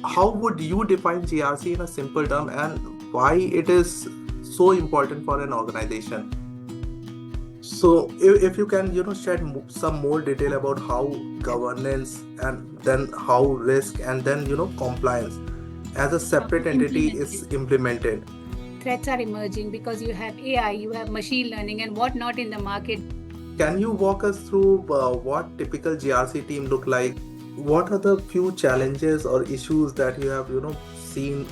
how would you define GRC in a simple term and why it is so important for an organization? So if you can, shed some more detail about how governance and then how risk and then, compliance as a separate entity is Implemented. implemented. Threats are emerging because you have AI, you have machine learning, and whatnot in the market. Can you walk us through what typical GRC team look like? What are the few challenges or issues that you have, seen?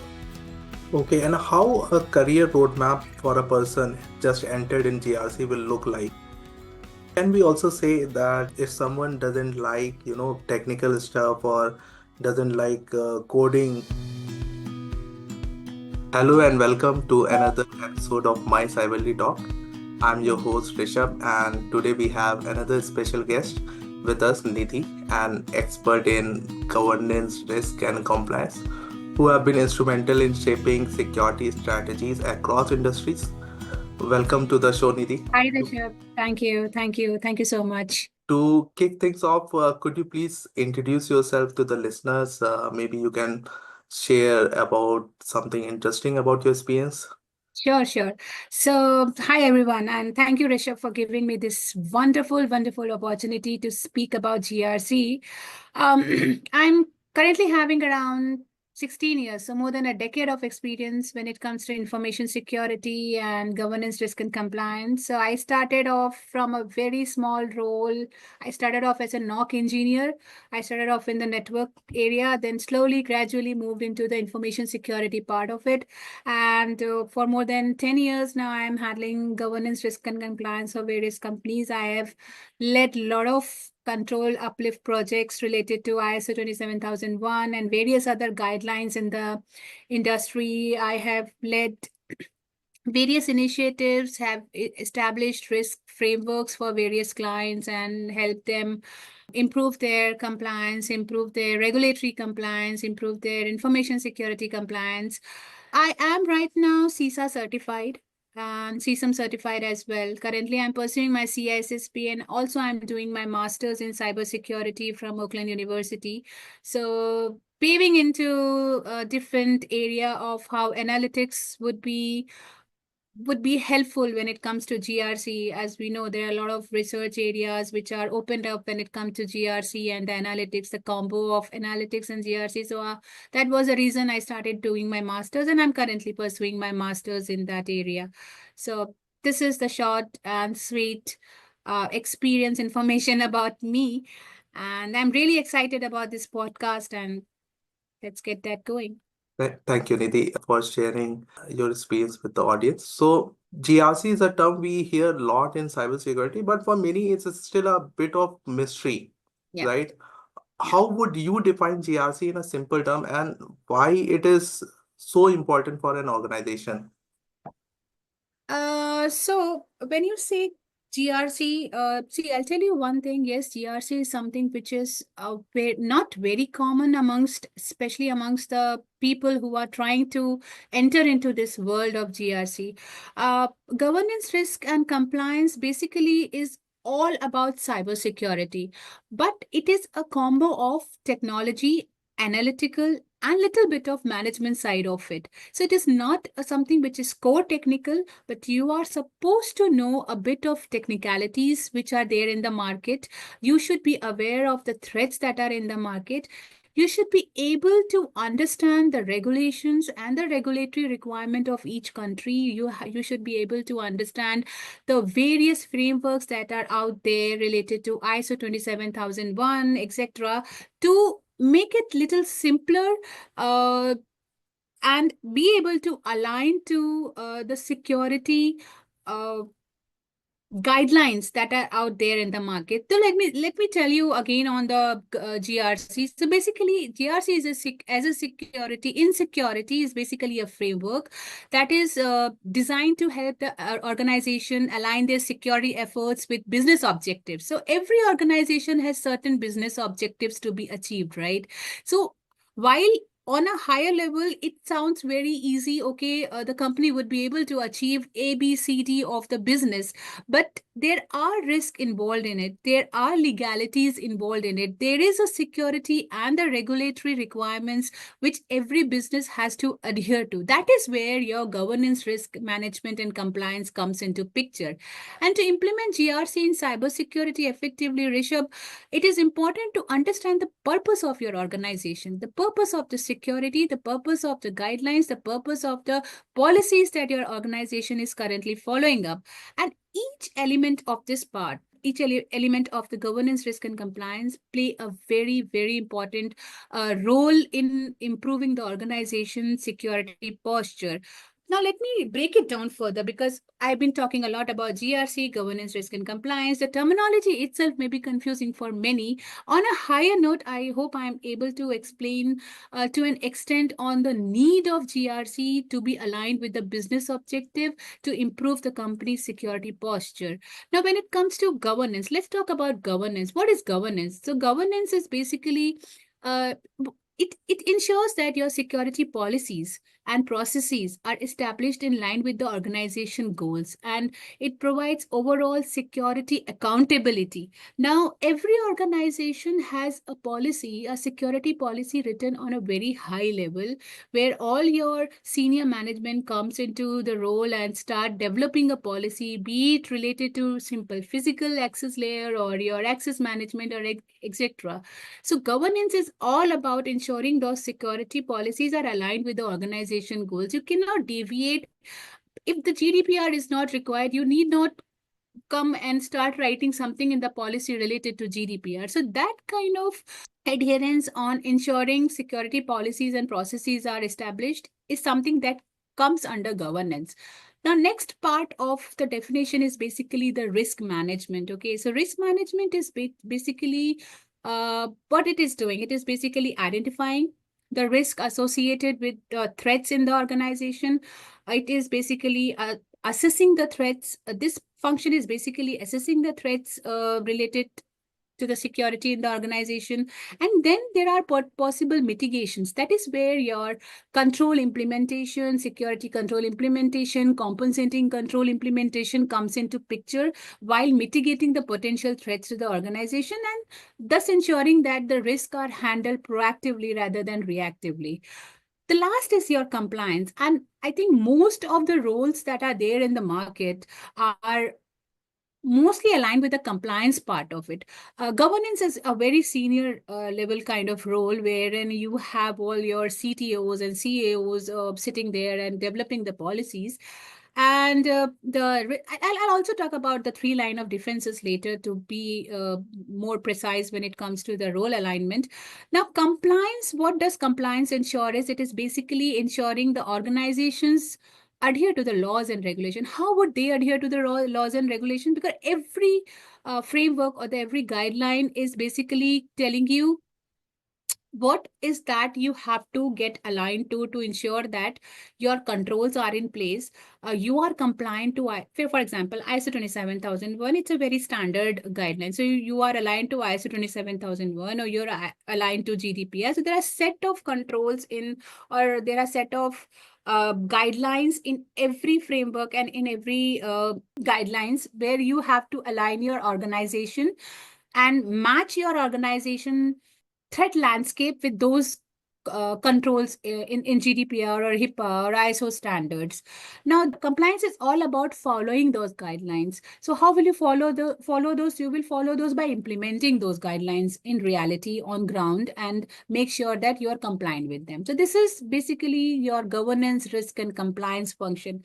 Okay, and how a career roadmap for a person just entered in GRC will look like? Can we also say that if someone doesn't like, technical stuff or doesn't like coding? Hello and welcome to another episode of My Cyberly Talk. I'm your host Rishabh, and today we have another special guest with us, Nidhi, an expert in governance, risk, and compliance, who have been instrumental in shaping security strategies across industries. Welcome to the show, Nidhi. Hi, Rishabh. Thank you. Thank you. Thank you so much. To kick things off, could you please introduce yourself to the listeners? Maybe you can share about something interesting about your experience. Sure, sure. So, hi everyone, and thank you, Rishabh, for giving me this wonderful, wonderful opportunity to speak about GRC. I'm currently having around 16 years, so more than a decade of experience when it comes to information security and governance, risk, and compliance. So, I started off from a very small role. I started off as a NOC engineer. I started off in the network area, then slowly, gradually moved into the information security part of it. And for more than 10 years now, I am handling governance, risk, and compliance of various companies. I have led a lot of control uplift projects related to ISO 27001 and various other guidelines in the industry. I have led various initiatives, have established risk frameworks for various clients and helped them improve their compliance, improve their regulatory compliance, improve their information security compliance. I am right now CISA certified and CSAM certified as well. Currently, I'm pursuing my CISSP and also I'm doing my master's in cybersecurity from Oakland University. So paving into a different area of how analytics would be helpful when it comes to GRC. As we know, there are a lot of research areas which are opened up when it comes to GRC and the analytics, the combo of analytics and GRC. So that was the reason I started doing my master's, and I'm currently pursuing my master's in that area. So this is the short and sweet experience information about me. And I'm really excited about this podcast, and let's get that going. Thank you, Nidhi, for sharing your experience with the audience. So, GRC is a term we hear a lot in cybersecurity, but for many, it's still a bit of mystery, Yeah. right? How would you define GRC in a simple term and why it is so important for an organization? So when you say GRC, see, I'll tell you one thing. Yes, GRC is something which is not very common amongst, especially amongst the people who are trying to enter into this world of GRC. Governance, risk, and compliance basically is all about cybersecurity, but it is a combo of technology, analytical, and little bit of management side of it. So it is not something which is core technical, but you are supposed to know a bit of technicalities which are there in the market. You should be aware of the threats that are in the market. You should be able to understand the regulations and the regulatory requirement of each country. You should be able to understand the various frameworks that are out there related to ISO 27001, etc., to make it little simpler, uh, and be able to align to the security uh, guidelines that are out there in the market. So let me tell you again on the GRC. So basically, GRC is as a security in security is basically a framework that is designed to help the organization align their security efforts with business objectives. So every organization has certain business objectives to be achieved, right? So while on a higher level, it sounds very easy. Okay, the company would be able to achieve A, B, C, D of the business, but there are risks involved in it. There are legalities involved in it. There is a security and the regulatory requirements which every business has to adhere to. That is where your governance, risk management, and compliance comes into picture. And to implement GRC in cybersecurity effectively, Rishabh, it is important to understand the purpose of your organization, the purpose of the security, the purpose of the guidelines, the purpose of the policies that your organization is currently following up. And each element of this part, each element of the governance, risk, and compliance play a very, very important role in improving the organization's security posture. Now, let me break it down further because I've been talking a lot about GRC, governance, risk, and compliance. The terminology itself may be confusing for many. On a higher note, I hope I'm able to explain to an extent on the need of GRC to be aligned with the business objective to improve the company's security posture. Now, when it comes to governance, let's talk about governance. What is governance? So, governance is basically uh, it ensures that your security policies and processes are established in line with the organization goals, and it provides overall security accountability. Now, every organization has a policy, a security policy written on a very high level where all your senior management comes into the role and start developing a policy, be it related to simple physical access layer or your access management or etc. So governance is all about ensuring those security policies are aligned with the organization goals. You cannot deviate. If the GDPR is not required, you need not come and start writing something in the policy related to GDPR. So that kind of adherence on ensuring security policies and processes are established is something that comes under governance. Now, next part of the definition is basically the risk management. Okay, so risk management is basically what it is doing. It is basically identifying the risk associated with threats in the organization. It is basically assessing the threats. This function is basically assessing the threats related to the security in the organization. And then there are possible mitigations. That is where your control implementation, security control implementation, compensating control implementation comes into picture while mitigating the potential threats to the organization and thus ensuring that the risks are handled proactively rather than reactively. The last is your compliance. And I think most of the roles that are there in the market are mostly aligned with the compliance part of it. Governance is a very senior level kind of role wherein you have all your CTOs and CAOs sitting there and developing the policies. And I'll also talk about the three line of defenses later to be more precise when it comes to the role alignment. Now, compliance, what does compliance ensure is it is basically ensuring the organization's adhere to the laws and regulation. How would they adhere to the laws and regulation? Because every framework or every guideline is basically telling you what is that you have to get aligned to ensure that your controls are in place. You are compliant to, for example, ISO 27001. It's a very standard guideline. So you are aligned to ISO 27001 or you're aligned to GDPR. So there are set of controls in, or there are set of guidelines in every framework and in every guidelines where you have to align your organization and match your organization threat landscape with those controls in GDPR or HIPAA or ISO standards. Now, the compliance is all about following those guidelines. So, how will you follow those? You will follow those by implementing those guidelines in reality on ground and make sure that you are compliant with them. So, this is basically your governance, risk, and compliance function.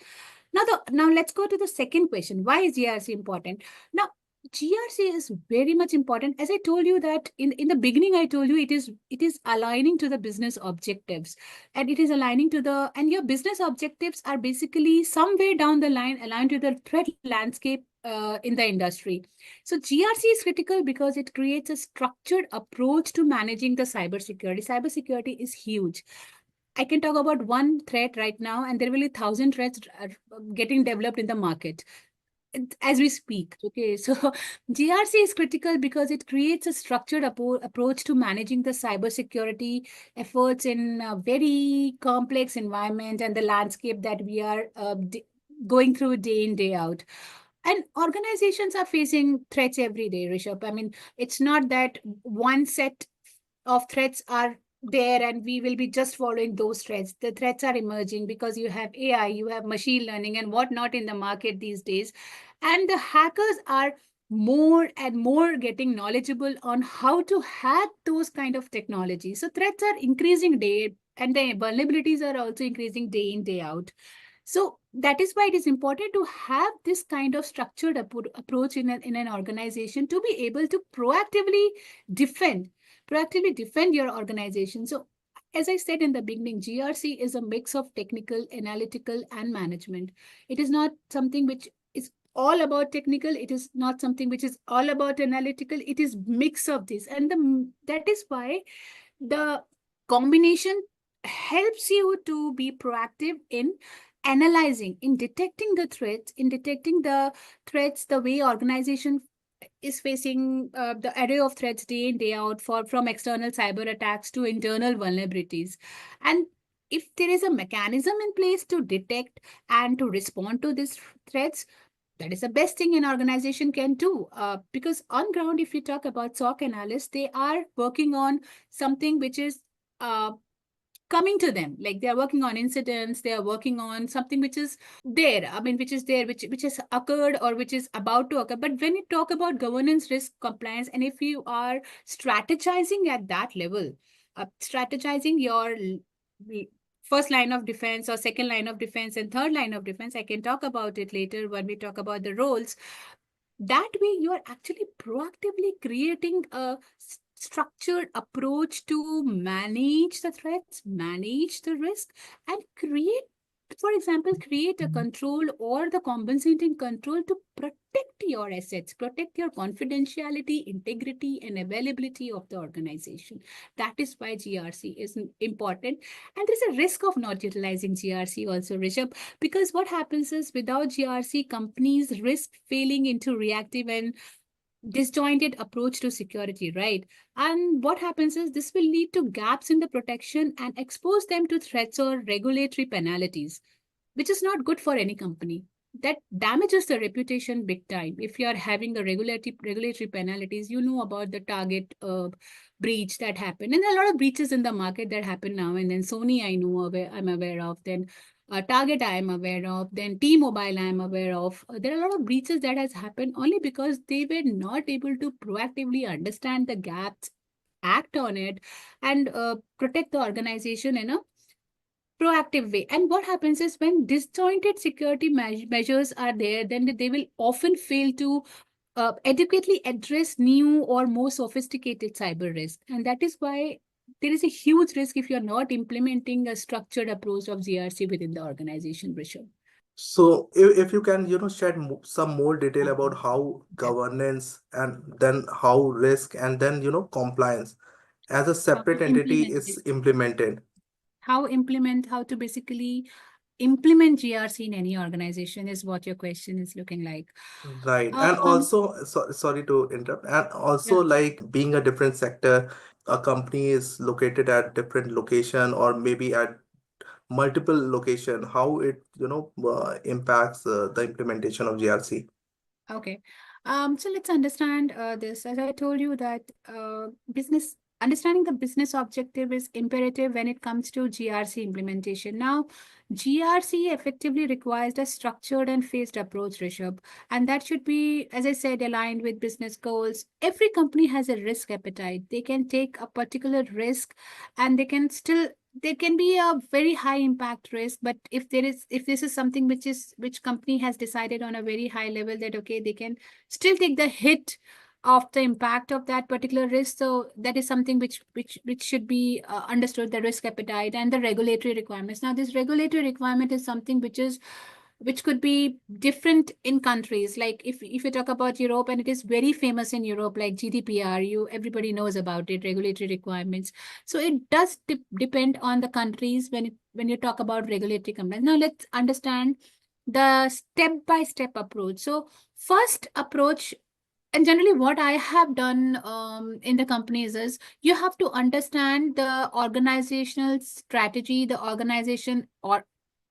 Now let's go to the second question. Why is GRC important? Now, GRC is very much important. As I told you that in the beginning, I told you it is aligning to the business objectives, and it is aligning to the, and your business objectives are basically somewhere down the line aligned to the threat landscape in the industry. So GRC is critical because it creates a structured approach to managing the cybersecurity. Cybersecurity is huge. I can talk about one threat right now, and there will be 1,000 threats getting developed in the market. as we speak. Okay, so GRC is critical because it creates a structured approach to managing the cybersecurity efforts in a very complex environment and the landscape that we are going through day in, day out. And organizations are facing threats every day, Rishabh. I mean, it's not that one set of threats are there and we will be just following those threats. The threats are emerging because you have AI, you have machine learning and whatnot in the market these days. And the hackers are more and more getting knowledgeable on how to hack those kind of technologies. So threats are increasing day, and the vulnerabilities are also increasing day in, day out. So that is why it is important to have this kind of structured approach in an organization to be able to defend proactively defend your organization. So as I said in the beginning, GRC is a mix of technical, analytical, and management. It is not something which is all about technical. It is not something which is all about analytical. It is mix of this. And that is why the combination helps you to be proactive in analyzing, in detecting the threats, the way organization is facing the array of threats day in, day out, from external cyber attacks to internal vulnerabilities. And if there is a mechanism in place to detect and to respond to these threats, that is the best thing an organization can do. Because on ground, if you talk about SOC analysts, they are working on something which is uh, coming to them, like they are working on incidents, they are working on something which is there, I mean, which is there, which has occurred or which is about to occur. But when you talk about governance, risk, compliance, and if you are strategizing at that level, strategizing your first line of defense or second line of defense and third line of defense, I can talk about it later when we talk about the roles. That way you are actually proactively creating a structured approach to manage the threats, manage the risk, and create, for example, create a control or the compensating control to protect your assets, protect your confidentiality, integrity, and availability of the organization. That is why GRC is important. And there's a risk of not utilizing GRC also, Rishabh, because what happens is without GRC, companies risk failing into reactive and disjointed approach to security, right? And what happens is this will lead to gaps in the protection and expose them to threats or regulatory penalties, which is not good for any company. That damages the reputation big time. If you are having a regulatory penalties, you know about the Target breach that happened, and there are a lot of breaches in the market that happen now. And then Sony, I'm aware of. Then Target, I am aware of. Then T-Mobile, I am aware of. There are a lot of breaches that has happened only because they were not able to proactively understand the gaps, act on it, and protect the organization in a proactive way. And what happens is when disjointed security measures are there, then they will often fail to adequately address new or more sophisticated cyber risk. And that is why there is a huge risk if you're not implementing a structured approach of GRC within the organization, Rishabh. So if you can, shed some more detail about how governance and then how risk and then, compliance as a How to separate entity implement is it. implemented. How to basically implement GRC in any organization is what your question is looking like. Right. And Um, also, sorry to interrupt, and also yeah. like being a different sector, a company is located at different location or maybe at multiple location, how it, impacts the implementation of GRC. Okay. So let's understand this. As I told you that business understanding the business objective is imperative when it comes to GRC implementation. Now, GRC effectively requires a structured and phased approach, Rishabh, and that should be, as I said, aligned with business goals. Every company has a risk appetite. They can take a particular risk, and there can be a very high impact risk, but if this is something which company has decided on a very high level that okay, they can still take the hit of the impact of that particular risk. So that is something which should be understood, the risk appetite and the regulatory requirements. Now this regulatory requirement is something which could be different in countries. Like if you talk about Europe, and it is very famous in Europe, like GDPR, everybody knows about it, regulatory requirements. So it does depend on the countries when you talk about regulatory compliance. Now let's understand the step-by-step approach. So first approach, and generally what I have done in the companies is you have to understand the organizational strategy, the organization or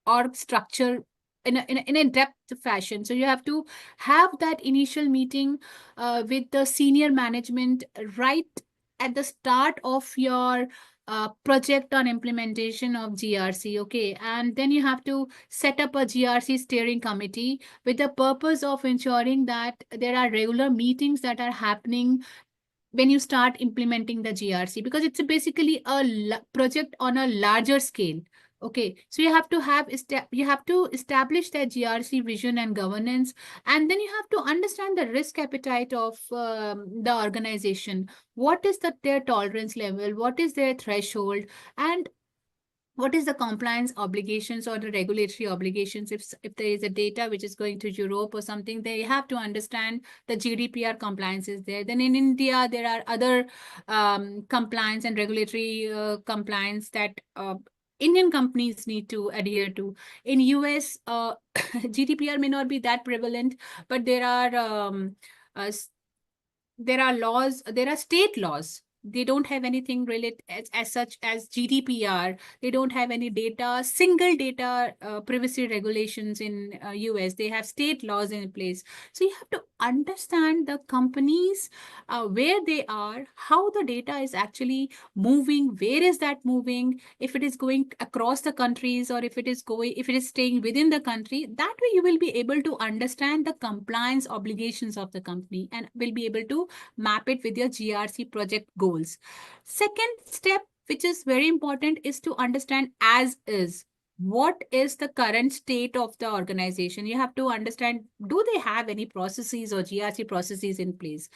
org structure in a depth fashion. So you have to have that initial meeting with the senior management right at the start of your project on implementation of GRC. Okay, and then you have to set up a GRC steering committee with the purpose of ensuring that there are regular meetings that are happening when you start implementing the GRC, because it's basically a project on a larger scale. Okay, so you have to establish that GRC vision and governance, and then you have to understand the risk appetite of the organization. What is their tolerance level? What is their threshold? And what is the compliance obligations or the regulatory obligations? If there is a data which is going to Europe or something, they have to understand the GDPR compliance is there. Then in India, there are other compliance and regulatory compliance that Indian companies need to adhere to. In US, GDPR may not be that prevalent, but uh, there are laws, there are state laws. They don't have anything related as such as GDPR. They don't have any data, single data privacy regulations in US. They have state laws in place. So you have to understand the companies, where they are, how the data is actually moving, where is that moving, if it is going across the countries or if it is staying within the country. That way you will be able to understand the compliance obligations of the company and will be able to map it with your GRC project goals. Second step, which is very important, is to understand as is. What is the current state of the organization? You have to understand, do they have any processes or GRC processes in place?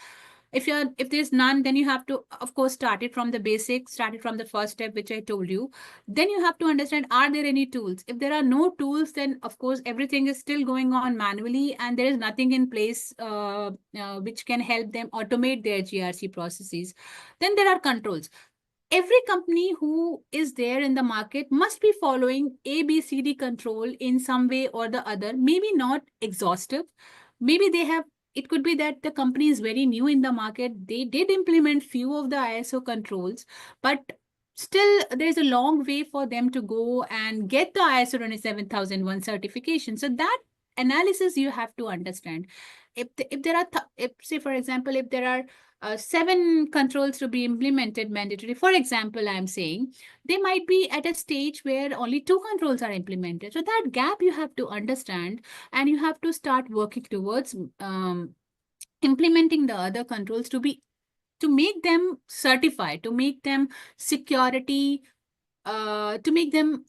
If there's none, then you have to, of course, start it from the basics, start it from the first step, which I told you. Then you have to understand, are there any tools? If there are no tools, then of course everything is still going on manually and there is nothing in place which can help them automate their GRC processes. Then there are controls. Every company who is there in the market must be following ABCD control in some way or the other. Maybe not exhaustive. Maybe they have, it could be that the company is very new in the market. They did implement few of the ISO controls, but still there's a long way for them to go and get the ISO 27001 certification. So that analysis you have to understand. If there are, if say for example, if there are 7 controls to be implemented mandatory, for example, I'm saying they might be at a stage where only 2 controls are implemented. So that gap you have to understand, and you have to start working towards implementing the other controls to make them certified, to make them security, to make them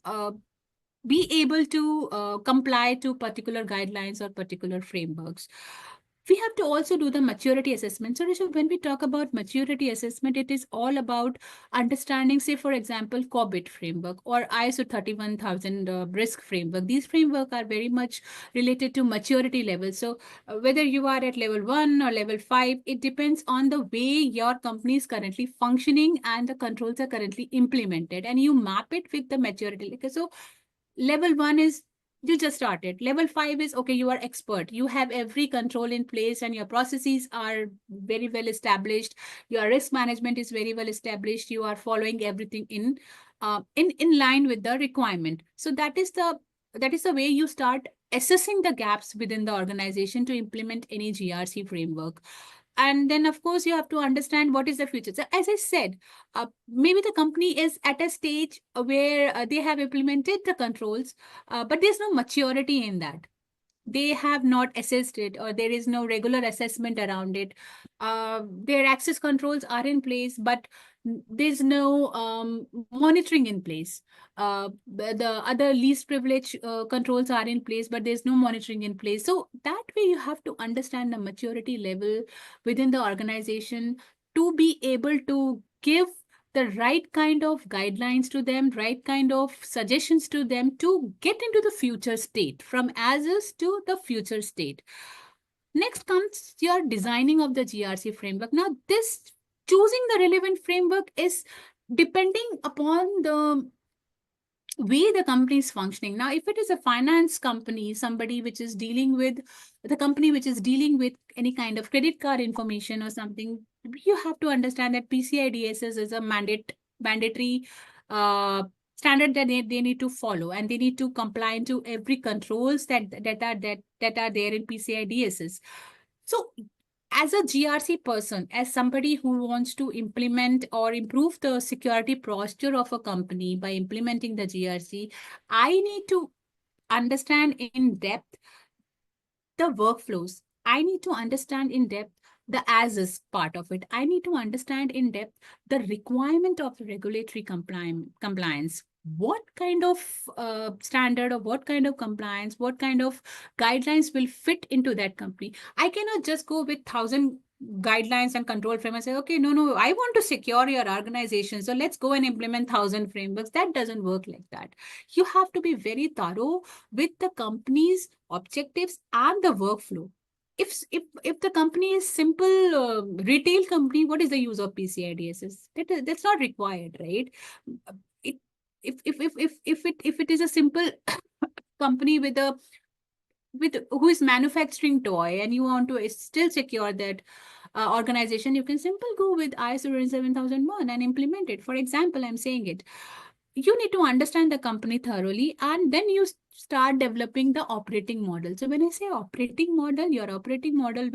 be able to comply to particular guidelines or particular frameworks. We have to also do the maturity assessment. So, Rishabh, when we talk about maturity assessment, it is all about understanding, say, for example, COBIT framework or ISO 31000 risk framework. These framework are very much related to maturity level. So, whether you are at level 1 or level 5, it depends on the way your company is currently functioning and the controls are currently implemented, and you map it with the maturity. So, level 1 is you just started. Level 5 is okay, you are expert, you have every control in place and your processes are very well established, your risk management is very well established, you are following everything in line with the requirement. So that is the way you start assessing the gaps within the organization to implement any GRC framework. And then of course you have to understand what is the future. So as I said, maybe the company is at a stage where they have implemented the controls, but there's no maturity in that. They have not assessed it, or there is no regular assessment around it. Their access controls are in place, but there's no monitoring in place. The other least privilege controls are in place, but there's no monitoring in place. So that way you have to understand the maturity level within the organization to be able to give the right kind of guidelines to them, right kind of suggestions to them to get into the future state, from as is to the future state. Next comes your designing of the GRC framework. Now, this choosing the relevant framework is depending upon the way the company is functioning. Now, if it is a finance company, somebody which is dealing with the company which is dealing with any kind of credit card information or something, you have to understand that PCI DSS is a mandatory uh, standard that they need to follow, and they need to comply to every controls that are there in PCI DSS. So as a GRC person, as somebody who wants to implement or improve the security posture of a company by implementing the GRC, I need to understand in depth the workflows. I need to understand in depth the as is part of it. I need to understand in depth the requirement of regulatory compliance. What kind of standard or what kind of compliance, what kind of guidelines will fit into that company? I cannot just go with 1,000 guidelines and control frameworks and say, okay, no, I want to secure your organization, so let's go and implement 1,000 frameworks. That doesn't work like that. You have to be very thorough with the company's objectives and the workflow. If the company is simple retail company, what is the use of PCI DSS? That's not required, right? It, if it is a simple company with who is manufacturing toy, and you want to still secure that organization, you can simply go with ISO 27001 and implement it. For example, I'm saying it. You need to understand the company thoroughly, and then you start developing the operating model. So when I say operating model, your operating model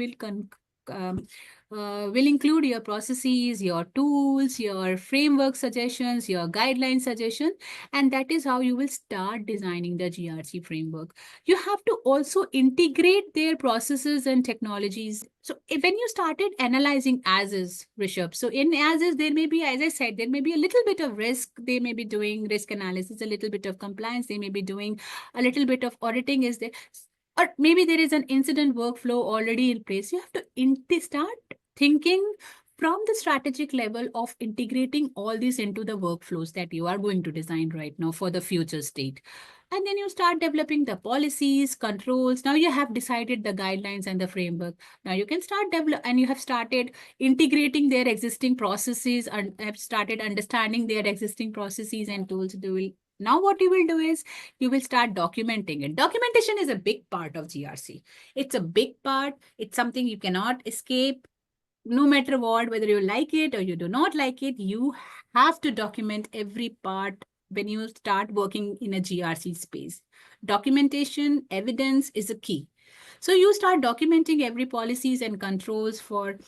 um, will include your processes, your tools, your framework suggestions, your guideline suggestion, and that is how you will start designing the GRC framework. You have to also integrate their processes and technologies. So when you started analyzing as is, Rishabh, so in as is, there may be, as I said, there may be a little bit of risk. They may be doing risk analysis, a little bit of compliance. They may be doing a little bit of auditing is there. Or maybe there is an incident workflow already in place. You have to start thinking from the strategic level of integrating all these into the workflows that you are going to design right now for the future state. And then you start developing the policies, controls. Now you have decided the guidelines and the framework. Now you can start develop, and you have started integrating their existing processes and have started understanding their existing processes and tools. Now what you will do is you will start documenting it. Documentation is a big part of GRC. It's a big part. It's something you cannot escape. No matter what, whether you like it or you do not like it, you have to document every part when you start working in a GRC space. Documentation, evidence is a key. So you start documenting every policies and controls for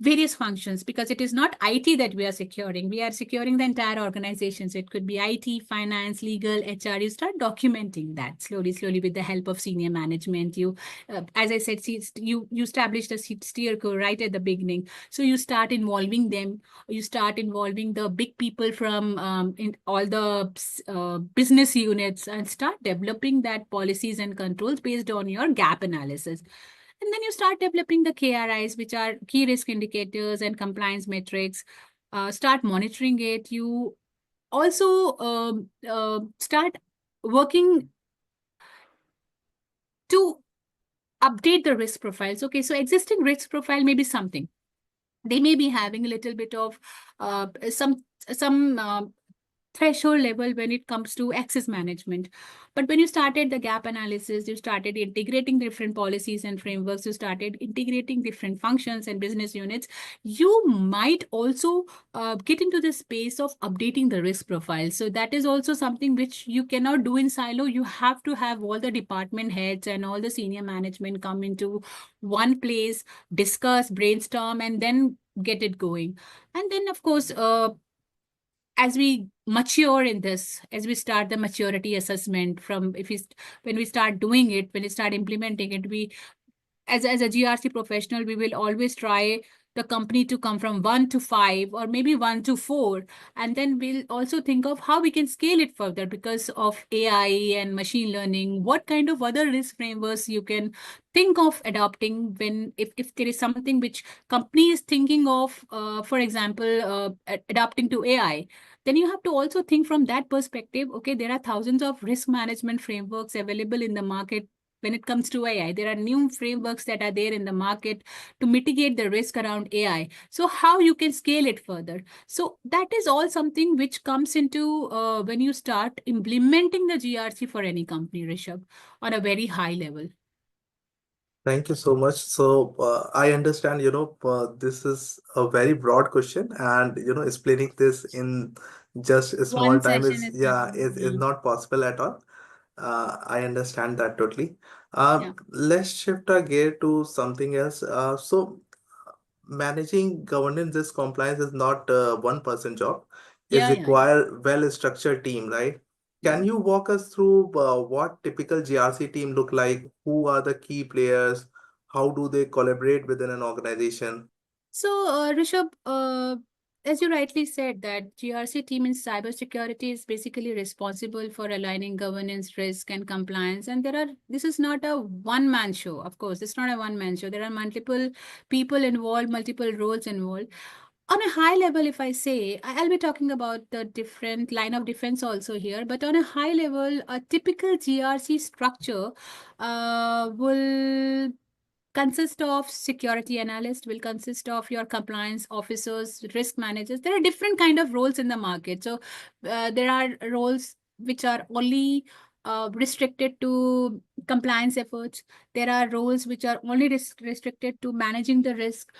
various functions, because it is not IT that we are securing. We are securing the entire organization. So it could be IT, finance, legal, HR. You start documenting that slowly with the help of senior management. You, as I said, you established a steer co right at the beginning. So you start involving them. You start involving the big people from in all the business units, and start developing that policies and controls based on your gap analysis. And then you start developing the KRIs, which are key risk indicators and compliance metrics. Start monitoring it. You also start working to update the risk profiles. Okay, so existing risk profile may be something. They may be having a little bit of some threshold level when it comes to access management. But when you started the gap analysis, you started integrating different policies and frameworks, you started integrating different functions and business units, you might also get into the space of updating the risk profile. So that is also something which you cannot do in silo. You have to have all the department heads and all the senior management come into one place, discuss, brainstorm, and then get it going. And then, of course, as we mature in this, as we start the maturity assessment from, when we start doing it, when we start implementing it, we, as a GRC professional, we will always try the company to come from 1 to 5 or maybe 1 to 4. And then we'll also think of how we can scale it further because of AI and machine learning. What kind of other risk frameworks you can think of adopting when, if there is something which company is thinking of, for example, adapting to AI, then you have to also think from that perspective. Okay, there are thousands of risk management frameworks available in the market when it comes to AI. There are new frameworks that are there in the market to mitigate the risk around AI. So how you can scale it further. So that is all something which comes into when you start implementing the GRC for any company, Rishabh, on a very high level. Thank you so much. So, I understand, this is a very broad question, and, explaining this in just a small One time session is, is not. yeah, is not possible at all. I understand that totally. Yeah, Let's shift our gear to something else. So, managing governance risk compliance is not a one-person job. It yeah. require well-structured team, right? Yeah. Can you walk us through what typical GRC team look like? Who are the key players? How do they collaborate within an organization? So, Rishabh, as you rightly said, that GRC team in cybersecurity is basically responsible for aligning governance, risk, and compliance. And this is not a one-man show. Of course, it's not a one-man show. There are multiple people involved, multiple roles involved. On a high level, if I say, I'll be talking about the different line of defense also here, but on a high level, a typical GRC structure will consist of security analyst, will consist of your compliance officers, risk managers. There are different kind of roles in the market. So there are roles which are only restricted to compliance efforts. There are roles which are only restricted to managing the risk.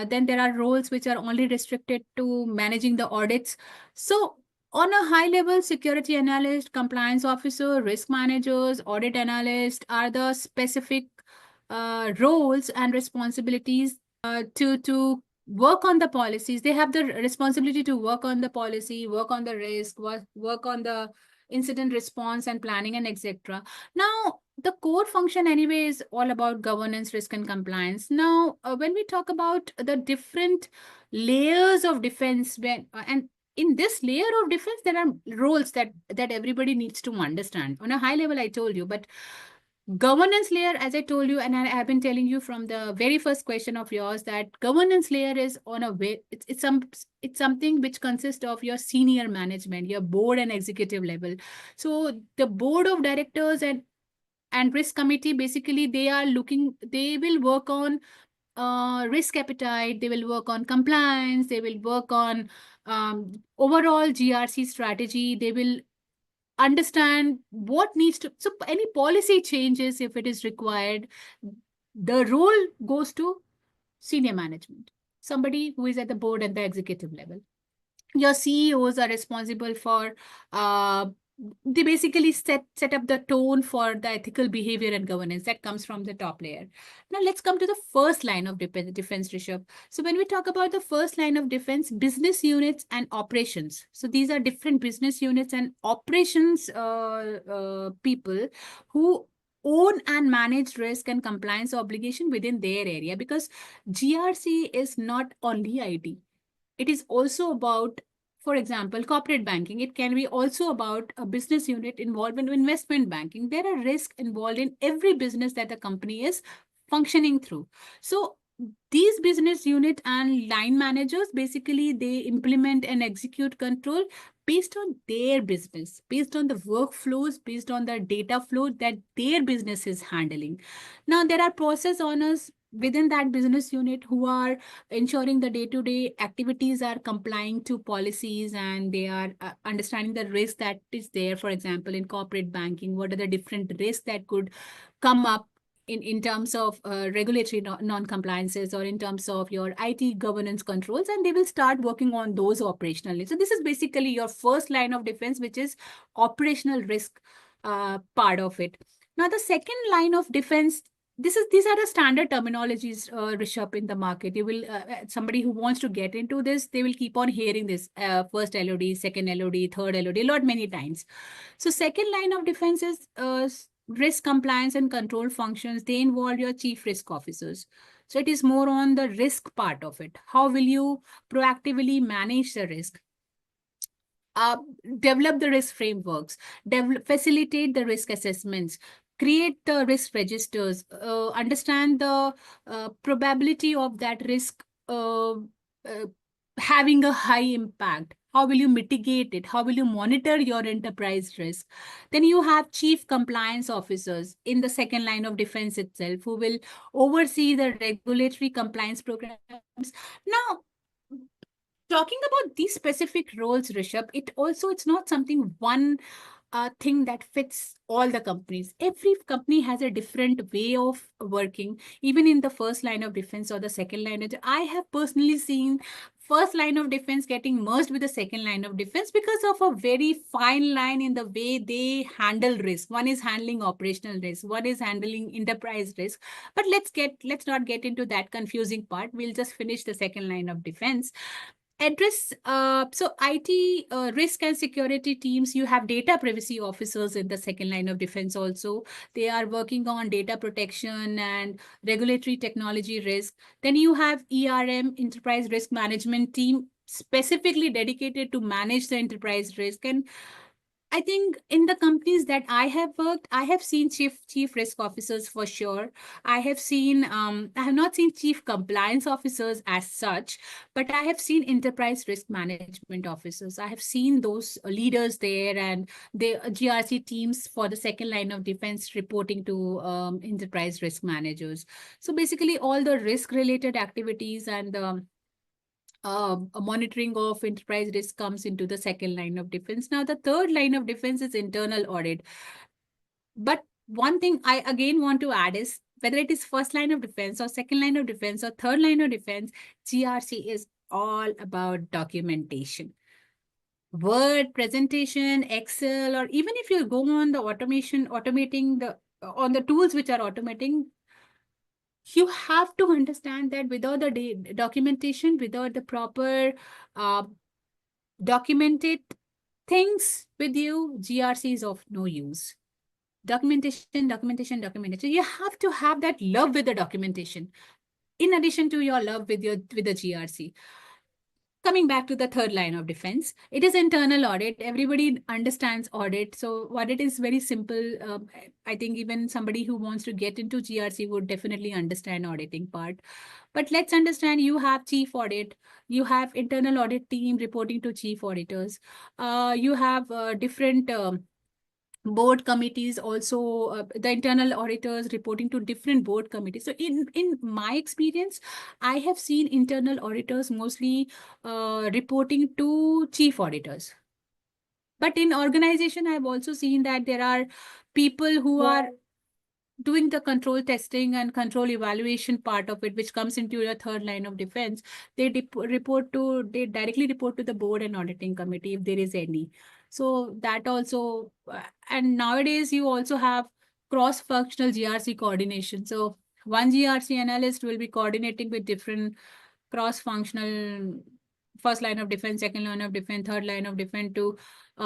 Then there are roles which are only restricted to managing the audits. So on a high level, security analyst, compliance officer, risk managers, audit analyst are the specific roles and responsibilities to work on the policies. They have the responsibility to work on the policy, work on the risk, work on the incident response and planning and etc. Now, the core function anyway is all about governance, risk, and compliance. Now, when we talk about the different layers of defense, and in this layer of defense, there are roles that everybody needs to understand. On a high level, I told you, but governance layer, as I told you, and I have been telling you from the very first question of yours, that governance layer is on a way, it's something which consists of your senior management, your board and executive level. So the board of directors and risk committee, basically they will work on risk appetite, they will work on compliance, they will work on overall GRC strategy, they will understand what needs to, so any policy changes if it is required, the role goes to senior management, somebody who is at the board and the executive level. Your CEOs are responsible for they basically set up the tone for the ethical behavior and governance that comes from the top layer. Now let's come to the first line of defense, Rishabh. So when we talk about the first line of defense, business units and operations. So these are different business units and operations people who own and manage risk and compliance obligation within their area, because GRC is not only IT. It is also about, for example, corporate banking. It can be also about a business unit involved in investment banking. There are risks involved in every business that the company is functioning through. So these business unit and line managers, basically they implement and execute control based on their business, based on the workflows, based on the data flow that their business is handling. Now there are process owners within that business unit who are ensuring the day-to-day activities are complying to policies, and they are understanding the risk that is there. For example, in corporate banking, what are the different risks that could come up in terms of regulatory non-compliances, or in terms of your IT governance controls, and they will start working on those operationally. So this is basically your first line of defense, which is operational risk part of it. Now, the second line of defense, these are the standard terminologies, Rishabh, in the market. You will somebody who wants to get into this, they will keep on hearing this first LOD, second LOD, third LOD, a lot many times. So second line of defense is risk compliance and control functions. They involve your chief risk officers. So it is more on the risk part of it. How will you proactively manage the risk? uh, Develop the risk frameworks, facilitate the risk assessments, create the risk registers, understand the probability of that risk having a high impact. How will you mitigate it? How will you monitor your enterprise risk? Then you have chief compliance officers in the second line of defense itself who will oversee the regulatory compliance programs. Now, talking about these specific roles, Rishabh, it's not something one thing that fits all the companies. Every company has a different way of working, even in the first line of defense or the second line. I have personally seen first line of defense getting merged with the second line of defense because of a very fine line in the way they handle risk. One is handling operational risk, one is handling enterprise risk. But let's not get into that confusing part. We'll just finish the second line of defense. Address so IT risk and security teams. You have data privacy officers in the second line of defense also. They are working on data protection and regulatory technology risk. Then you have ERM, enterprise risk management team, specifically dedicated to manage the enterprise risk. And I think in the companies that I have worked, I have seen chief risk officers for sure. I have not seen chief compliance officers as such, but I have seen enterprise risk management officers. I have seen those leaders there, and the GRC teams for the second line of defense reporting to enterprise risk managers. So basically, all the risk related activities and monitoring of enterprise risk comes into the second line of defense. Now, the third line of defense is internal audit. But one thing I again want to add is whether it is first line of defense or second line of defense or third line of defense, GRC is all about documentation. Word, presentation, Excel, or even if you go on the automating the on the tools which are automating, you have to understand that without the documentation, without the proper uh, documented things with you, GRC is of no use. Documentation, documentation, documentation. You have to have that love with the documentation, in addition to your love with the GRC. Coming back to the third line of defense, it is internal audit. Everybody understands audit. So audit is very simple. I think even somebody who wants to get into GRC would definitely understand auditing part. But let's understand, you have chief audit, you have internal audit team reporting to chief auditors. You have different board committees also, the internal auditors reporting to different board committees. So in my experience, I have seen internal auditors mostly reporting to chief auditors. But in organization, I've also seen that there are people who are doing the control testing and control evaluation part of it, which comes into your third line of defense. They directly report to the board and auditing committee if there is any. So that also, and nowadays you also have cross-functional GRC coordination. So one GRC analyst will be coordinating with different cross-functional first line of defense, second line of defense, third line of defense to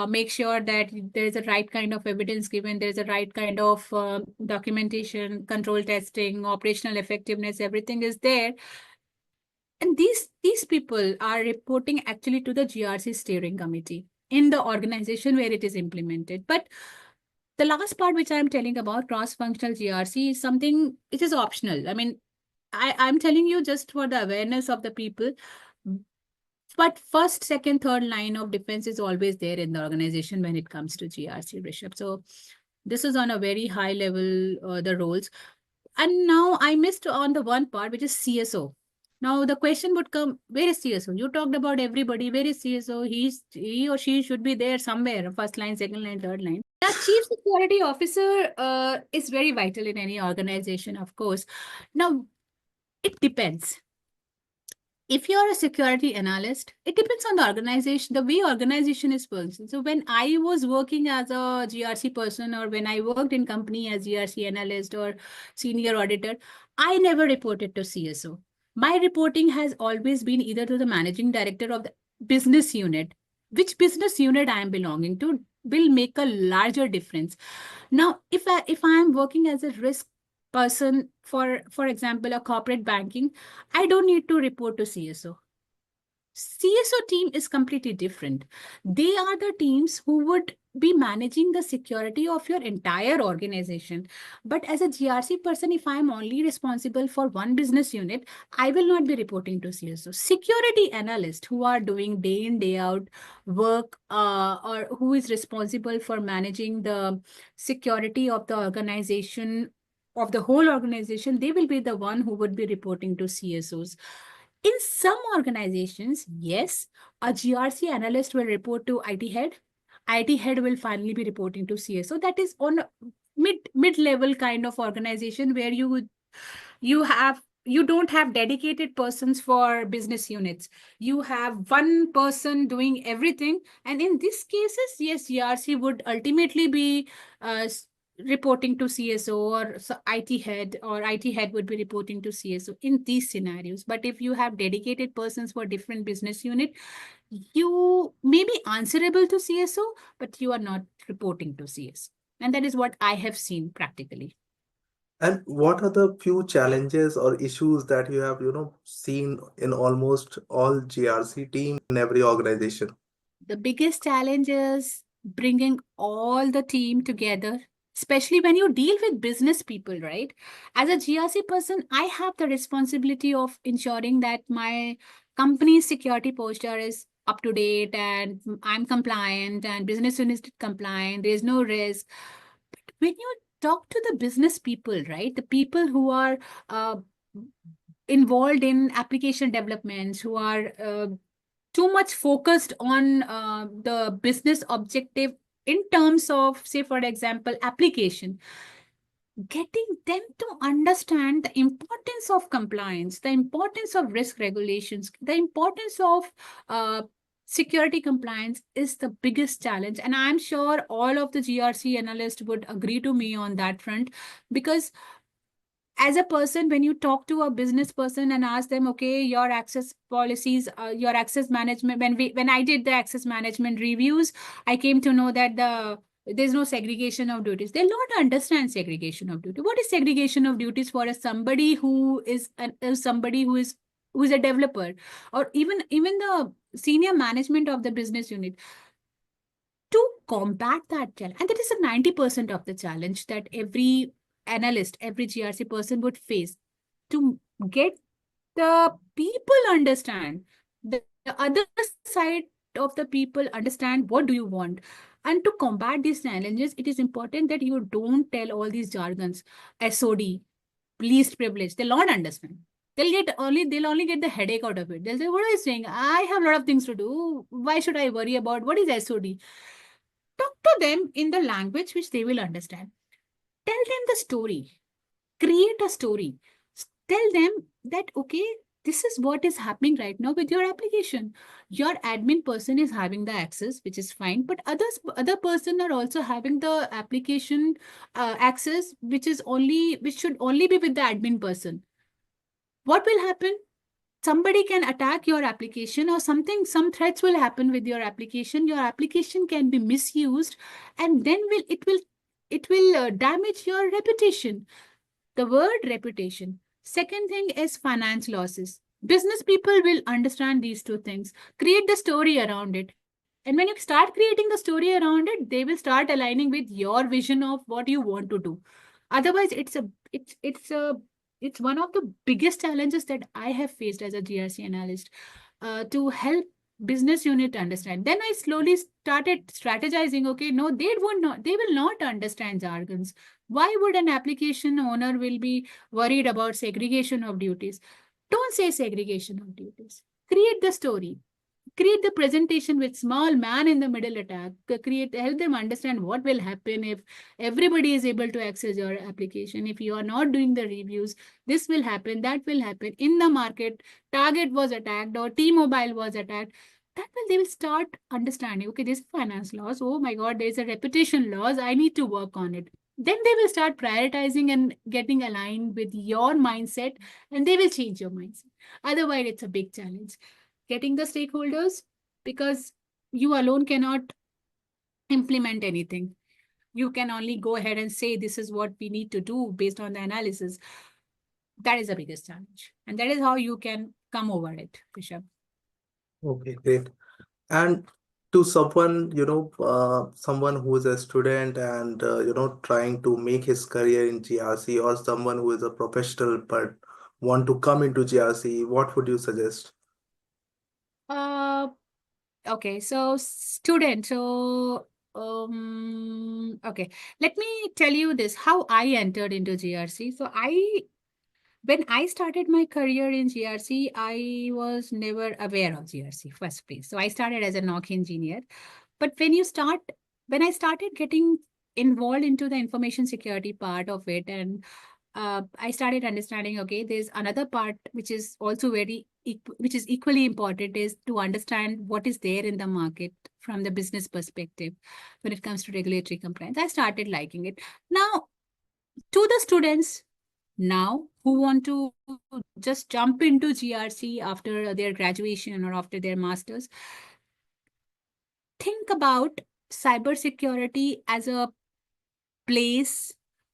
make sure that there is a right kind of evidence given, there is a right kind of documentation, control testing, operational effectiveness, everything is there. And these people are reporting actually to the GRC steering committee in the organization where it is implemented. But the last part which I'm telling about, cross-functional GRC, is something it is optional. I mean, I'm telling you just for the awareness of the people. But first, second, third line of defense is always there in the organization when it comes to GRC, Rishabh. So this is on a very high level, the roles. And now I missed on the one part, which is CSO. Now the question would come, where is CSO? You talked about everybody. Where is CSO? He or she should be there somewhere, first line, second line, third line. Now, chief security officer is very vital in any organization, of course. Now, it depends. If you're a security analyst, it depends on the organization, the way organization is functioning. So when I was working as a GRC person, or when I worked in company as GRC analyst or senior auditor, I never reported to CSO. My reporting has always been either to the managing director of the business unit. Which business unit I am belonging to will make a larger difference. Now, if I am working as a risk person, for example, a corporate banking, I don't need to report to CSO. CSO team is completely different. They are the teams who would be managing the security of your entire organization. But as a GRC person, if I'm only responsible for one business unit, I will not be reporting to CSO. Security analysts who are doing day in, day out work, or who is responsible for managing the security of the organization, of the whole organization, they will be the one who would be reporting to CSOs. In some organizations, yes, a GRC analyst will report to IT head. IT head will finally be reporting to CSO. That is on a mid level kind of organization where you don't have dedicated persons for business units. You have one person doing everything, and in these cases, yes, GRC would ultimately be uh, reporting to CSO, or IT head, or IT head would be reporting to CSO in these scenarios. But if you have dedicated persons for different business unit, you may be answerable to CSO, but you are not reporting to CSO. And that is what I have seen practically. And what are the few challenges or issues that you have, seen in almost all GRC team in every organization? The biggest challenge is bringing all the team together, especially when you deal with business people, right? As a GRC person, I have the responsibility of ensuring that my company's security posture is up to date and I'm compliant and business unit is compliant, there's no risk. But when you talk to the business people, right, the people who are uh, involved in application developments, who are too much focused on the business objective in terms of, say, for example, application, getting them to understand the importance of compliance, the importance of risk regulations, the importance of uh, security compliance is the biggest challenge. And I'm sure all of the GRC analysts would agree to me on that front, because as a person, when you talk to a business person and ask them, okay, your access policies, your access management, when I did the access management reviews, I came to know that there's no segregation of duties. They'll not understand segregation of duty. What is segregation of duties for a somebody who is somebody who is a developer, or even the senior management of the business unit? To combat that challenge, and that is a 90% of the challenge that every analyst, every GRC person would face, to get the people understand, the other side of the people understand what do you want. And to combat these challenges, it is important that you don't tell all these jargons. SOD, least privilege, they'll not understand. They'll only get the headache out of it. They'll say, what are you saying? I have a lot of things to do. Why should I worry about what is SOD? Talk to them in the language which they will understand. Tell them the story. Create a story. Tell them that, okay, this is what is happening right now with your application. Your admin person is having the access, which is fine, but other person are also having the application access, which should only be with the admin person. What will happen? Somebody can attack your application, or some threats will happen with your application can be misused, and then it will damage your reputation. The word reputation. Second thing is finance losses. Business people will understand these two things. Create the story around it. And when you start creating the story around it, they will start aligning with your vision of what you want to do. Otherwise, it's one of the biggest challenges that I have faced as a GRC analyst, to help business unit understand. Then I slowly started strategizing. Okay, no, they will not understand jargons. Why would an application owner will be worried about segregation of duties? Don't say segregation of duties. Create the story. Create the presentation with small man in the middle attack. Help them understand what will happen if everybody is able to access your application. If you are not doing the reviews, this will happen, that will happen. In the market, Target was attacked or T-Mobile was attacked. That will They will start understanding, okay, there's finance loss. Oh my God, there's a reputation loss. I need to work on it. Then they will start prioritizing and getting aligned with your mindset, and they will change your mindset. Otherwise, it's a big challenge getting the stakeholders, because you alone cannot implement anything. You can only go ahead and say this is what we need to do based on the analysis. That is the biggest challenge, and that is how you can come over it, Rishabh. Okay, great. And to someone, someone who is a student and, trying to make his career in GRC, or someone who is a professional but want to come into GRC, what would you suggest? Uh, okay, so student, okay, let me tell you this, how I entered into GRC. When I started my career in GRC, I was never aware of GRC first place. So I started as a NOC engineer. But when I started getting involved into the information security part of it, and I started understanding, okay, there's another part which is also which is equally important, is to understand what is there in the market from the business perspective when it comes to regulatory compliance. I started liking it. Now, to the students now who want to just jump into GRC after their graduation or after their masters, think about cybersecurity as a place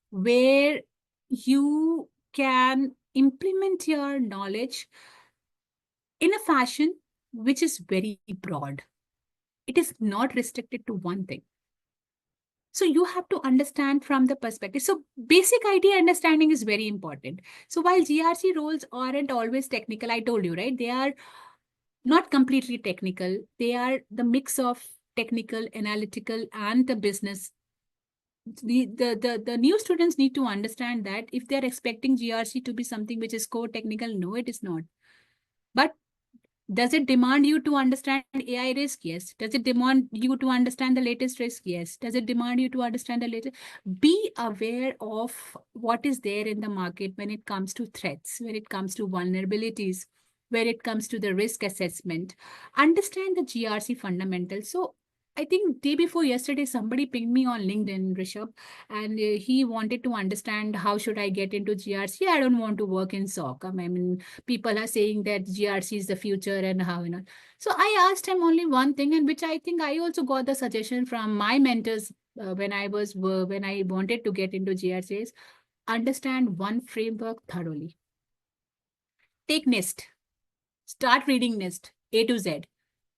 where you can implement your knowledge in a fashion which is very broad. It is not restricted to one thing. So you have to understand from the perspective. So basic idea understanding is very important. So while GRC roles aren't always technical, I told you, right? They are not completely technical. They are the mix of technical, analytical, and the business. The new students need to understand that if they're expecting GRC to be something which is core technical, no, it is not. But does it demand you to understand AI risk? Yes. Does it demand you to understand the latest risk? Yes. Does it demand you to understand the latest? Be aware of what is there in the market when it comes to threats, when it comes to vulnerabilities, when it comes to the risk assessment. Understand the GRC fundamentals. So I think day before yesterday, somebody pinged me on LinkedIn, Rishabh, and he wanted to understand how should I get into GRC. I don't want to work in SOC. I mean, people are saying that GRC is the future and how, you know. So I asked him only one thing, and which I think I also got the suggestion from my mentors when I wanted to get into GRC, is understand one framework thoroughly. Take NIST, start reading NIST A to Z,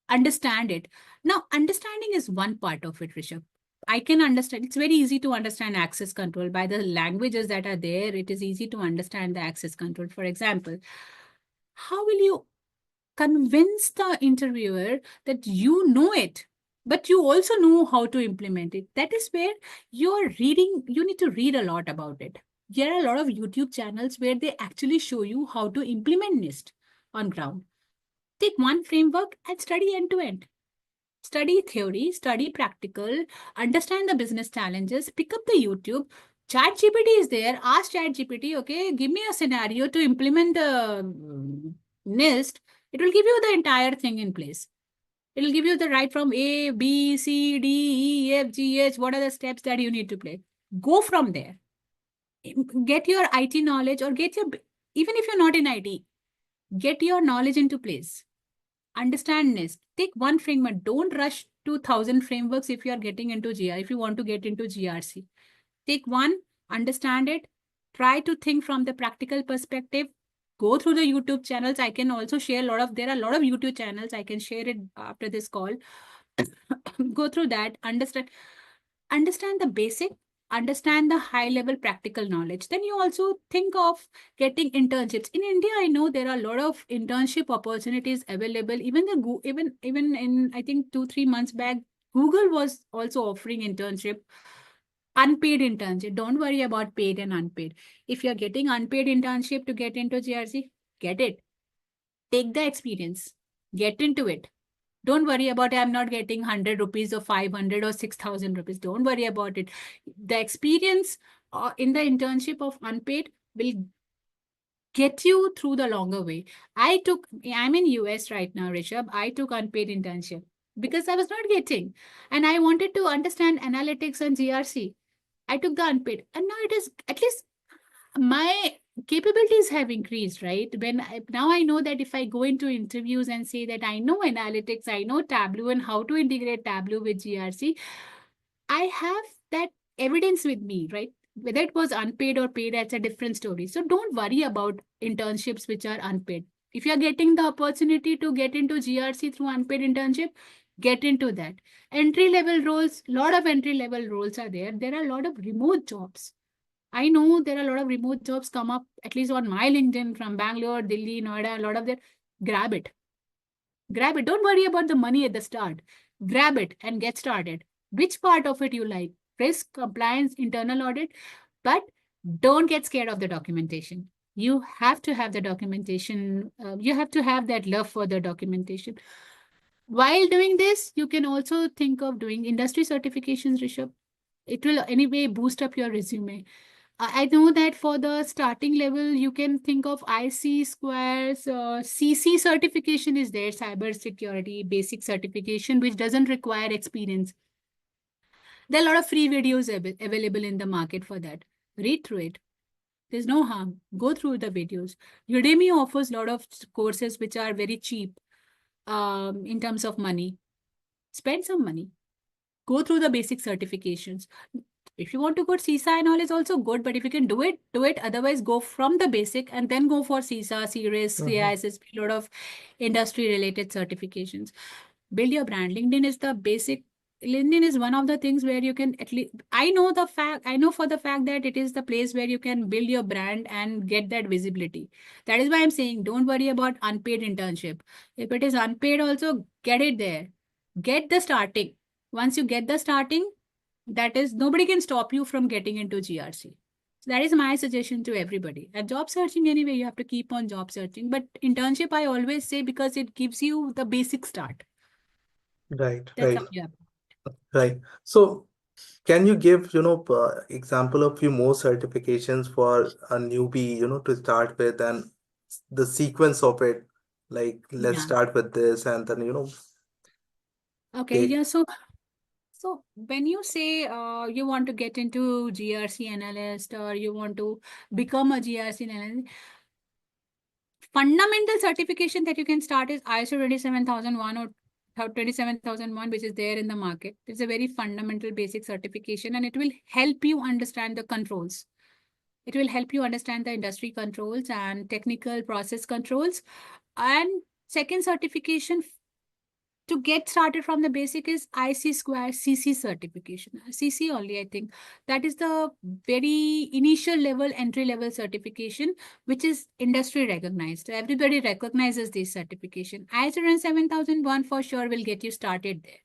understand it. Now, understanding is one part of it, Rishabh. I can understand. It's very easy to understand access control by the languages that are there. It is easy to understand the access control. For example, how will you convince the interviewer that you know it, but you also know how to implement it? That is where you need to read a lot about it. There are a lot of YouTube channels where they actually show you how to implement NIST on ground. Take one framework and study end to end. Study theory, study practical, understand the business challenges, pick up the YouTube. Chat GPT is there. Ask Chat GPT, okay, give me a scenario to implement the NIST. It will give you the entire thing in place. It will give you the right from A, B, C, D, E, F, G, H. What are the steps that you need to play? Go from there. Get your IT knowledge, or even if you're not in IT, get your knowledge into place. Understand NIST. Take one framework. Don't rush to 1,000 frameworks if you are getting into GR, if you want to get into GRC. Take one, understand it, try to think from the practical perspective. Go through the YouTube channels. I can also share there are a lot of YouTube channels. I can share it after this call. Go through that, understand the basic, understand the high level practical knowledge. Then you also think of getting internships. In India, I know there are a lot of internship opportunities available. Even in, I think, 2-3 months back, Google was also offering unpaid internship. Don't worry about paid and unpaid. If you're getting unpaid internship to get into GRC, get it. Take the experience, get into it. Don't worry about, I'm not getting 100 rupees or 500 or 6,000 rupees. Don't worry about it. The experience in the internship of unpaid will get you through the longer way. I'm in US right now, Rishabh. I took unpaid internship because I was not getting, and I wanted to understand analytics and GRC. I took the unpaid, and now it is, at least my capabilities have increased, right? Now I know that if I go into interviews and say that I know analytics, I know Tableau and how to integrate Tableau with GRC, I have that evidence with me, right? Whether it was unpaid or paid, that's a different story. So don't worry about internships which are unpaid. If you're getting the opportunity to get into GRC through unpaid internship, get into that. Entry level roles, lot of entry level roles are there. There are a lot of remote jobs. I know there are a lot of remote jobs come up, at least on my LinkedIn, from Bangalore, Delhi, Noida, a lot of that. Grab it. Grab it. Don't worry about the money at the start. Grab it and get started. Which part of it you like? Risk, compliance, internal audit. But don't get scared of the documentation. You have to have the documentation. You have to have that love for the documentation. While doing this, you can also think of doing industry certifications, Rishabh. It will anyway boost up your resume. I know that for the starting level, you can think of IC squares, CC certification is there, cybersecurity basic certification, which doesn't require experience. There are a lot of free videos available in the market for that. Read through it. There's no harm. Go through the videos. Udemy offers a lot of courses which are very cheap in terms of money. Spend some money. Go through the basic certifications. If you want to go CISA and all is also good, but if you can do it, do it. Otherwise, go from the basic and then go for CISA, CRISC, CISSP, a lot of industry related certifications. Build your brand. LinkedIn is the basic. LinkedIn is one of the things where you can at least, I know for the fact that it is the place where you can build your brand and get that visibility. That is why I'm saying don't worry about unpaid internship. If it is unpaid, also get it there. Get the starting. Once you get the starting, that is, nobody can stop you from getting into GRC. So that is my suggestion to everybody. And job searching, anyway, you have to keep on job searching. But internship, I always say, because it gives you the basic start. Right, That's right, how you have. right. So can you give, example of few more certifications for a newbie, to start with, and the sequence of it? Like, let's Yeah. start with this, and then, Okay. take. Yeah. So when you say you want to get into GRC analyst or you want to become a GRC analyst, fundamental certification that you can start is ISO 27001 or 27001, which is there in the market. It's a very fundamental basic certification and it will help you understand the controls. It will help you understand the industry controls and technical process controls. And second certification to get started from the basic is IC square CC certification. CC only, I think. That is the very initial level, entry level certification, which is industry recognized. Everybody recognizes this certification. ISO 7001 for sure will get you started there.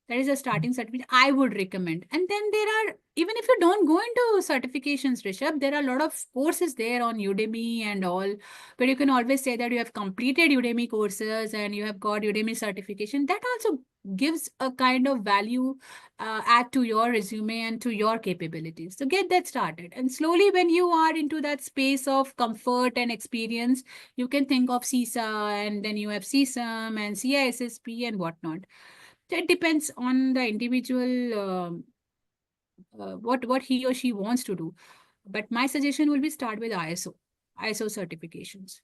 That is a starting certificate I would recommend. And then there are, even if you don't go into certifications, Rishabh, there are a lot of courses there on Udemy and all, but you can always say that you have completed Udemy courses and you have got Udemy certification. That also gives a kind of value add to your resume and to your capabilities. So get that started. And slowly, when you are into that space of comfort and experience, you can think of CISA and then you have CSAM and CISSP and whatnot. That depends on the individual, what he or she wants to do. But my suggestion will be start with ISO certifications.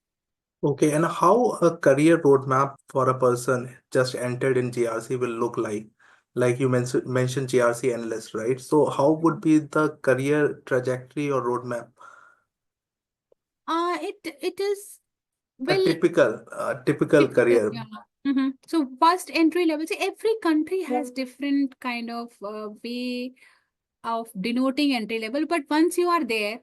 Okay, and how a career roadmap for a person just entered in GRC will look like? Like you mentioned GRC analyst, right? So how would be the career trajectory or roadmap? It is, A well, typical typical, career. yeah. So first entry level. See, every country has different kind of way of denoting entry level. But once you are there,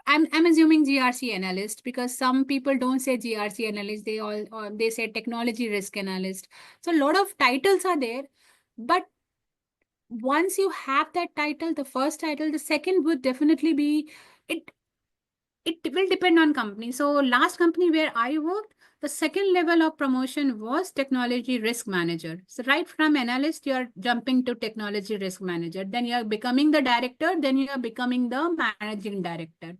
I'm assuming GRC analyst, because some people don't say GRC analyst. They all they say technology risk analyst. So a lot of titles are there, but once you have that title, the first title, the second would definitely be it. It will depend on company. So last company where I worked, the second level of promotion was technology risk manager. So right from analyst, you're jumping to technology risk manager. Then you're becoming the director. Then you're becoming the managing director.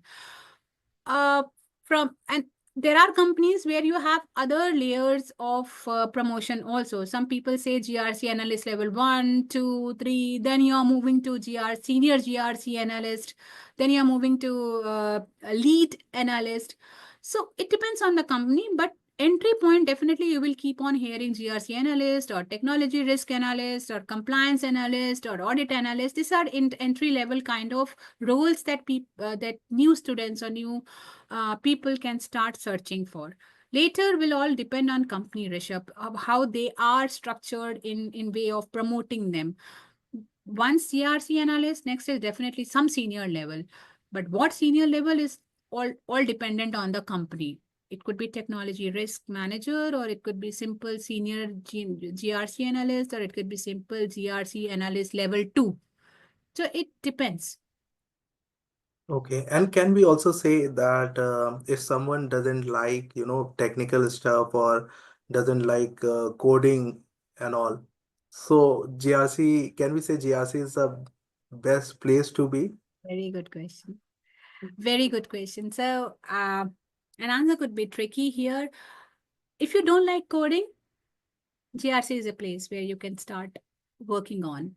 Uh, from and there are companies where you have other layers of promotion also. Some people say GRC analyst level 1, 2, 3. Then you're moving to senior GRC analyst. Then you're moving to a lead analyst. So it depends on the company, but entry point, definitely you will keep on hearing GRC analyst or technology risk analyst or compliance analyst or audit analyst. These are entry level kind of roles that that new students or new people can start searching for. Later will all depend on company, Rishabh, of how they are structured in way of promoting them. Once CRC analyst, next is definitely some senior level. But what senior level is all dependent on the company. It could be technology risk manager, or it could be simple senior GRC analyst, or it could be simple GRC analyst level 2. So it depends. Okay, and can we also say that if someone doesn't like, technical stuff or doesn't like coding and all, so GRC, can we say GRC is the best place to be? Very good question. Very good question. So, an answer could be tricky here. If you don't like coding, GRC is a place where you can start working on.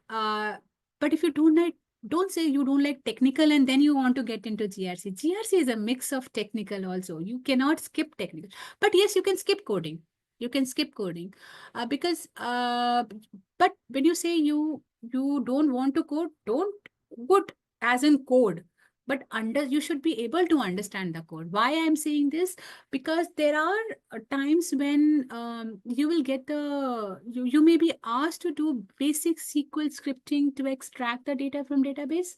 Uh, but if you don't say you don't like technical and then you want to get into GRC. GRC is a mix of technical also. You cannot skip technical. But yes, you can skip coding. You can skip coding. Because but when you say you don't want to code, don't code as in code. But you should be able to understand the code. Why I'm saying this? Because there are times when you will get you may be asked to do basic SQL scripting to extract the data from database.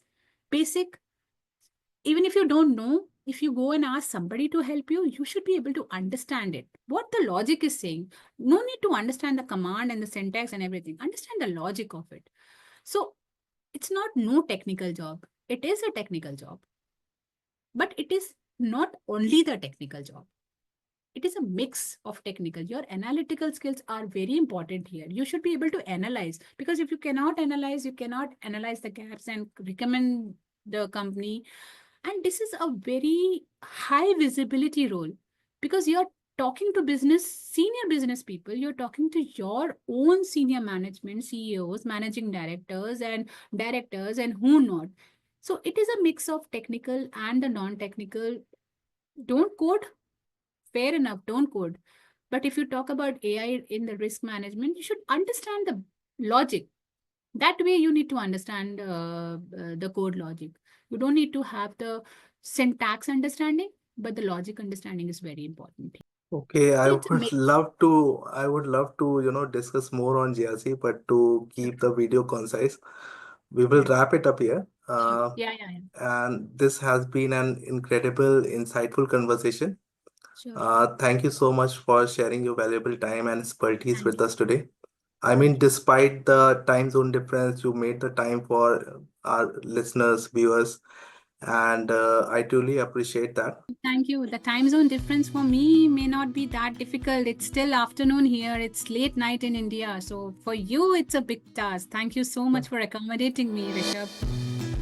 Basic. Even if you don't know, if you go and ask somebody to help you, you should be able to understand it, what the logic is saying. No need to understand the command and the syntax and everything. Understand the logic of it. So it's not no technical job. It is a technical job, but it is not only the technical job. It is a mix of technical. Your analytical skills are very important here. You should be able to analyze, because if you cannot analyze, you cannot analyze the gaps and recommend the company. And this is a very high visibility role, because you're talking to senior business people, you're talking to your own senior management, CEOs, managing directors and who not. So it is a mix of technical and the non-technical. Don't code, fair enough, don't code. But if you talk about AI in the risk management, you should understand the logic. That way, you need to understand the code logic. You don't need to have the syntax understanding, but the logic understanding is very important. Okay, So it's a mix. I would love to, discuss more on GRC, but to keep the video concise, we will Yeah, wrap it up here. sure. Yeah. And this has been an incredible, insightful conversation. Sure. Thank you so much for sharing your valuable time and expertise Thank with you. us today. I mean, despite the time zone difference, you made the time for our listeners, viewers, and I truly appreciate that. Thank you. The time zone difference for me may not be that difficult. It's still afternoon here. It's late night in India. So for you, it's a big task. Thank you so much for accommodating me, Rishabh.